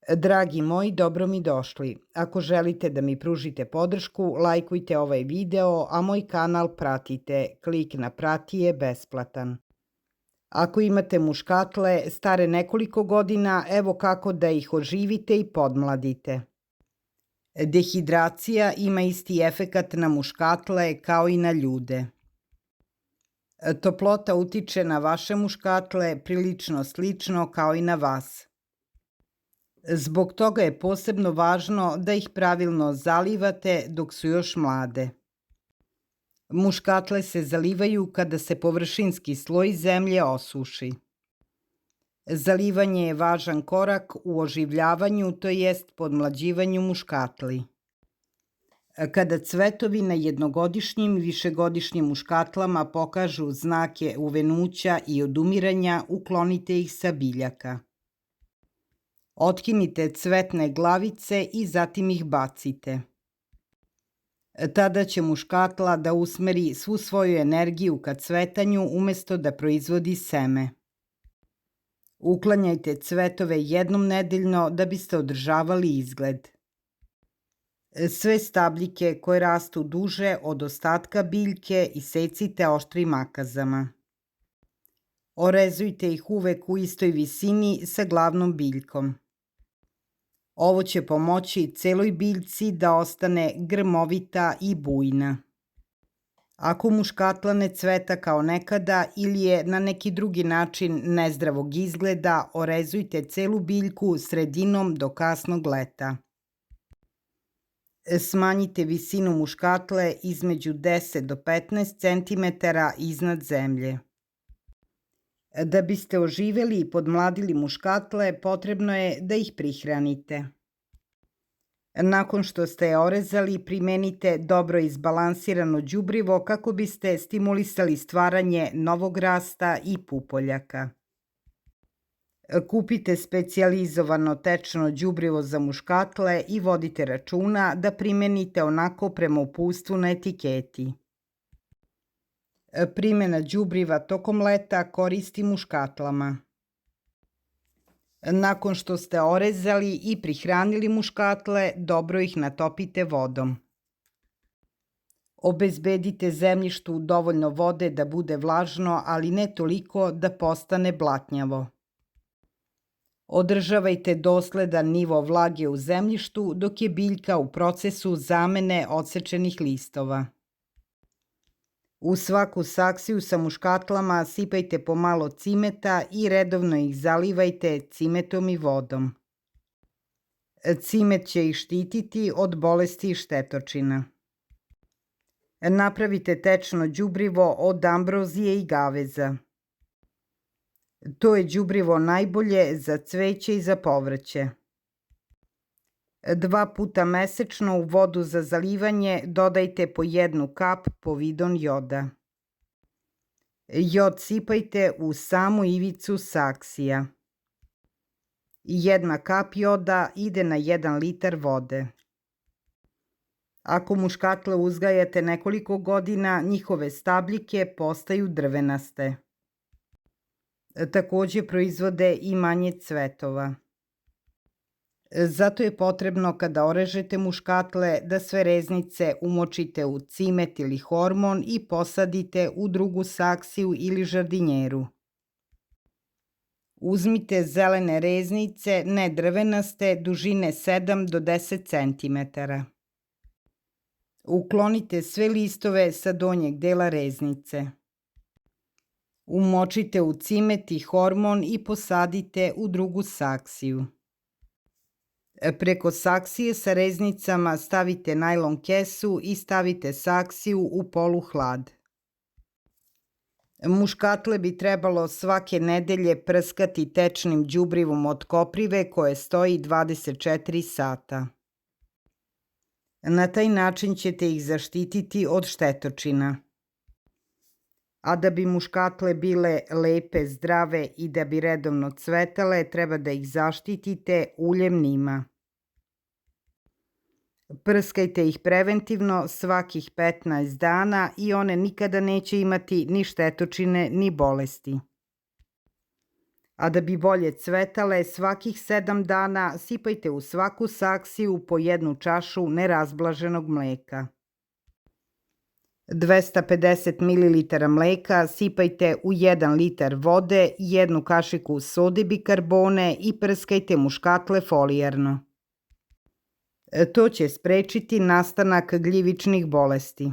Dragi moji, dobro mi došli. Ako želite da mi pružite podršku, lajkujte ovaj video, a moj kanal pratite. Klik na prati je besplatan. Ako imate muškatle stare nekoliko godina, evo kako da ih oživite i podmladite. Dehidracija ima isti efekat na muškatle kao i na ljude. Toplota utiče na vaše muškatle prilično slično kao i na vas. Zbog toga je posebno važno da ih pravilno zalivate dok su još mlade. Muškatle se zalivaju kada se površinski sloj zemlje osuši. Zalivanje je važan korak u oživljavanju, to jest podmlađivanju muškatli. Kada cvetovi na jednogodišnjim i višegodišnjim muškatlama pokažu znake uvenuća i odumiranja, uklonite ih sa biljaka. Otkinite cvetne glavice i zatim ih bacite. Tada će muškatla da usmeri svu svoju energiju ka cvetanju umesto da proizvodi seme. Uklanjajte cvetove jednom nedeljno da biste održavali izgled. Sve stabljike koje rastu duže od ostatka biljke isecite oštrim makazama. Orezujte ih uvek u istoj visini sa glavnom biljkom. Ovo će pomoći celoj biljci da ostane grmovita i bujna. Ako muškatla ne cveta kao nekada ili je na neki drugi način nezdravog izgleda, orezujte celu biljku sredinom do kasnog leta. Smanjite visinu muškatle između 10 do 15 cm iznad zemlje. Da biste oživeli i podmladili muškatle, potrebno je da ih prihranite. Nakon što ste je orezali, primenite dobro izbalansirano đubrivo kako biste stimulisali stvaranje novog rasta i pupoljaka. Kupite specijalizovano tečno đubrivo za muškatle i vodite računa da primenite onako prema uputstvu na etiketi. Primena đubriva tokom leta koristi muškatlama. Nakon što ste orezali i prihranili muškatle, dobro ih natopite vodom. Obezbedite zemljištu dovoljno vode da bude vlažno, ali ne toliko da postane blatnjavo. Održavajte dosledan nivo vlage u zemljištu dok je biljka u procesu zamene odsečenih listova. U svaku saksiju sa muškatlama sipajte pomalo cimeta i redovno ih zalivajte cimetom i vodom. Cimet će ih štititi od bolesti i štetočina. Napravite tečno đubrivo od ambrozije i gaveza. To je đubrivo najbolje za cveće i za povrće. 2 puta mesečno u vodu za zalivanje dodajte po 1 kap povidon joda. Jod sipajte u samu ivicu saksija. 1 kap joda ide na 1 litar vode. Ako muškatle uzgajate nekoliko godina, njihove stabljike postaju drvenaste. Takođe proizvode i manje cvetova. Zato je potrebno kada orežete muškatle da sve reznice umočite u cimet ili hormon i posadite u drugu saksiju ili žardinjeru. Uzmite zelene reznice, ne drvenaste, dužine 7 do 10 cm. Uklonite sve listove sa donjeg dela reznice. Umočite u cimet i hormon i posadite u drugu saksiju. Preko saksije sa reznicama stavite najlon kesu i stavite saksiju u poluhlad. Muškatle bi trebalo svake nedelje prskati tečnim đubrivom od koprive koje stoji 24 sata. Na taj način ćete ih zaštititi od štetočina. A da bi muškatle bile lepe, zdrave i da bi redovno cvetale, treba da ih zaštitite uljem nima. Prskajte ih preventivno svakih 15 dana i one nikada neće imati ni štetočine ni bolesti. A da bi bolje cvetale, svakih 7 dana sipajte u svaku saksiju po 1 čašu nerazblaženog mleka. 250 ml mleka sipajte u 1 litar vode, 1 kašiku sode bikarbone i prskajte muškatle folijarno. To će sprečiti nastanak gljivičnih bolesti.